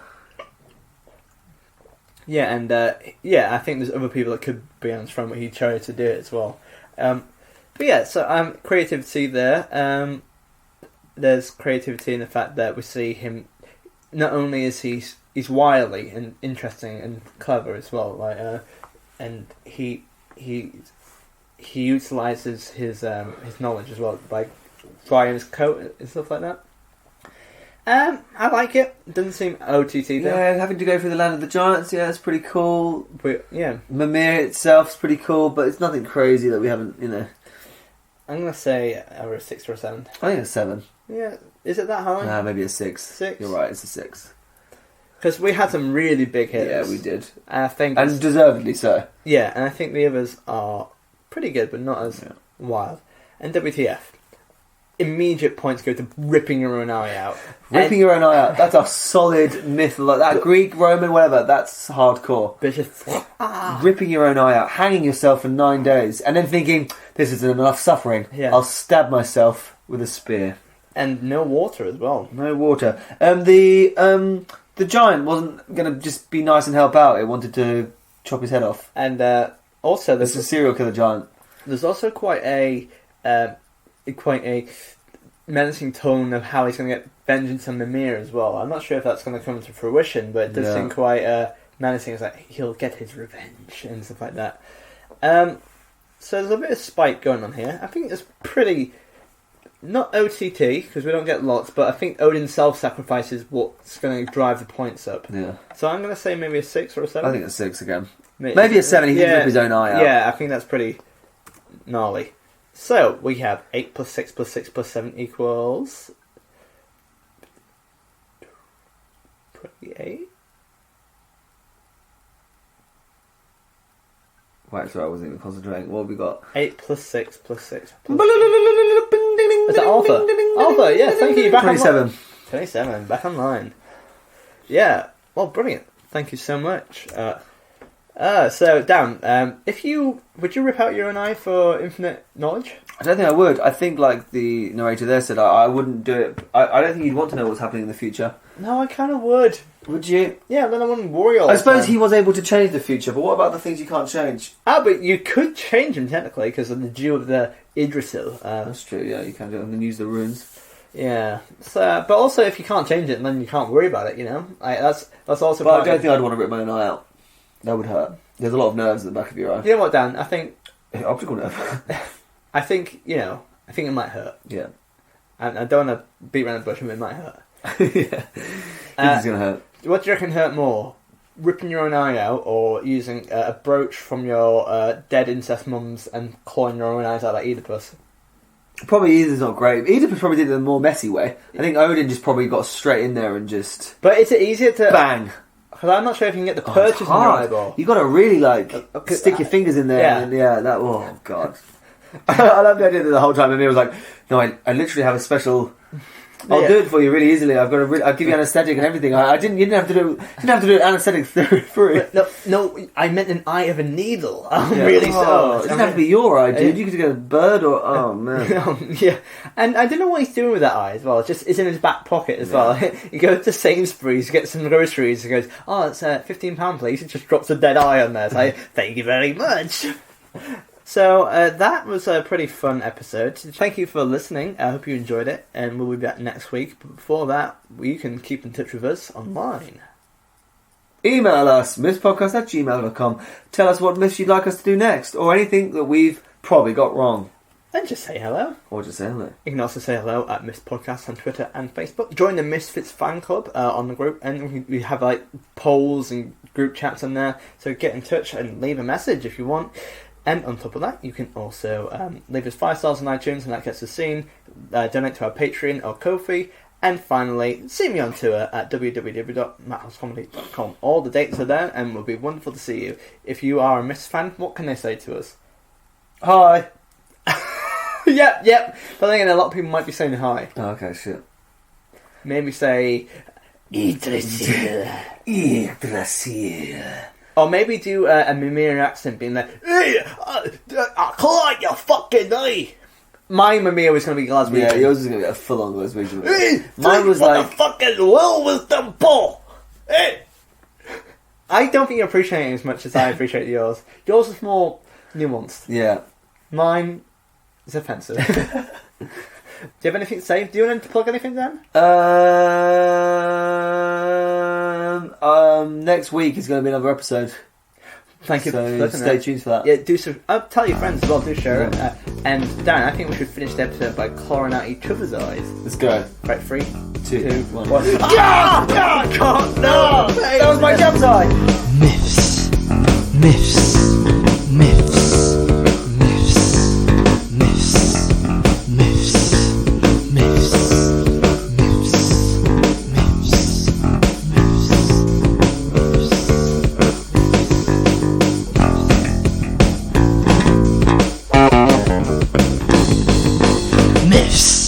Yeah, and I think there's other people that could be on his front, but he chose to do it as well. But yeah, so creativity there. There's creativity in the fact that we see him. Not only is he's wily and interesting and clever as well, and he utilizes his knowledge as well, like drying his coat and stuff like that. I like it. Doesn't seem OTT though. Yeah, having to go through the land of the giants, it's pretty cool. But yeah, Mimir itself's pretty cool, but it's nothing crazy that we haven't, I'm gonna say a 6 or a 7. I think a 7. Yeah, is it that high? Nah, maybe a 6. 6. You're right, it's a 6. Because we had some really big hits. Yeah, we did. I think, and deservedly so. Yeah, and I think the others are pretty good, but not as wild. And WTF. Immediate points go to ripping your own eye out. Ripping your own eye out. That's a solid myth. Like that Greek, Roman, whatever. That's hardcore. But just ripping your own eye out, hanging yourself for 9 days, and then thinking this isn't enough suffering. Yeah. I'll stab myself with a spear. And no water as well. No water. The giant wasn't going to just be nice and help out. It wanted to chop his head off. And also, there's a serial killer giant. There's also quite a menacing tone of how he's going to get vengeance on Mimir as well. I'm not sure if that's going to come to fruition, but it does seem quite menacing. It's like he'll get his revenge and stuff like that. So there's a bit of spite going on here. I think it's pretty not OTT because we don't get lots, but I think Odin self-sacrifice is what's going to drive the points up. Yeah. So I'm going to say maybe a 6 or a 7. I think it's 6 again. Maybe a 7. He can rip his own eye out. Yeah, I think that's pretty gnarly. So, we have 8 plus 6 plus 6 plus 7 equals 28? Right, sorry, I wasn't even concentrating. What have we got? 8 plus 6 plus 6 plus... Is that Arthur? Arthur, yeah, thank you. Back 27. 27, back online. Yeah, well, brilliant. Thank you so much. So Dan, would you rip out your own eye for infinite knowledge? I don't think I would. I think, like the narrator there said, I wouldn't do it. I don't think you'd want to know what's happening in the future. No, I kind of would. Would you? Yeah, then I wouldn't worry all I the suppose time. he was able to change the future, but what about the things you can't change? But you could change him technically because of the dew of the Idrisil. That's true, yeah, you can do it and then use the runes. Yeah. So, but also if you can't change it, then you can't worry about it. You know, that's also. But I don't think I'd want to rip my own eye out. That would hurt. There's a lot of nerves in the back of your eye. You know what, Dan? I think Optical nerve. I think it might hurt. Yeah. And I don't want to beat around the bush, but it might hurt. Yeah. It's gonna hurt. What do you reckon hurt more? Ripping your own eye out or using a brooch from your dead incest mums and clawing your own eyes out like Oedipus? Probably Oedipus not great. Oedipus probably did it in a more messy way. I think Odin just probably got straight in there and just... But is it easier to... Bang! Because I'm not sure if you can get the purchase in your eyeball. You got to really stick your fingers in there. Yeah. And that. Oh god! I love the idea that the whole time Mimir was like, "No, I literally have a special. I'll do it for you really easily. I'll give you anaesthetic and everything. You didn't have to do it anaesthetic through. No, I meant an eye of a needle. Really It so. doesn't have to be your eye, dude. You could get a bird or man. Yeah, and I don't know what he's doing with that eye as well. It's in his back pocket as well. He goes to Sainsbury's, gets some groceries, and goes, "Oh, it's £15, please." He just drops a dead eye on there. It's like, "Thank you very much." So that was a pretty fun episode. Thank you for listening. I hope you enjoyed it, and we'll be back next week. But before that, you can keep in touch with us online. Email us, mythspodcast@gmail.com. Tell us what myths you'd like us to do next, or anything that we've probably got wrong. And just say hello. Or just say hello. You can also say hello at Mist Podcast on Twitter and Facebook. Join the Misfits fan club on the group, and we have like polls and group chats on there. So get in touch and leave a message if you want. And on top of that, you can also leave us 5 stars on iTunes, and that gets us seen. Donate to our Patreon or Ko-fi. And finally, see me on tour at www.madhousecomedy.com. All the dates are there, and it will be wonderful to see you. If you are a Mist fan, what can they say to us? Hi. Yep. But then again, a lot of people might be saying hi. Oh, okay, shit. Maybe say, Yggdrasil. Or maybe do a Mimir accent, being like, "Hey, I caught your fucking eye." My Mimir was going to be Glaswegian. Yeah, yours is going to be a full-on Glaswegian. Hey, mine was like... the fucking will with the ball. Hey. I don't think you appreciate it as much as I appreciate yours. Yours is more nuanced. Yeah. Mine is offensive. Do you have anything to say? Do you want to plug anything, Dan? Next week is going to be another episode. Thank you for So listening. stay tuned for that. Yeah, do some. Tell your friends as well. Do share it. And Dan, I think we should finish the episode by clawing out each other's eyes. Let's go. Right, 3, 2, 1. 1. Ah! God, no! That was my jump eye! Myths. Myths. Myths. Myths. Myths. Myths. Myths. Myths. Myths. Myths.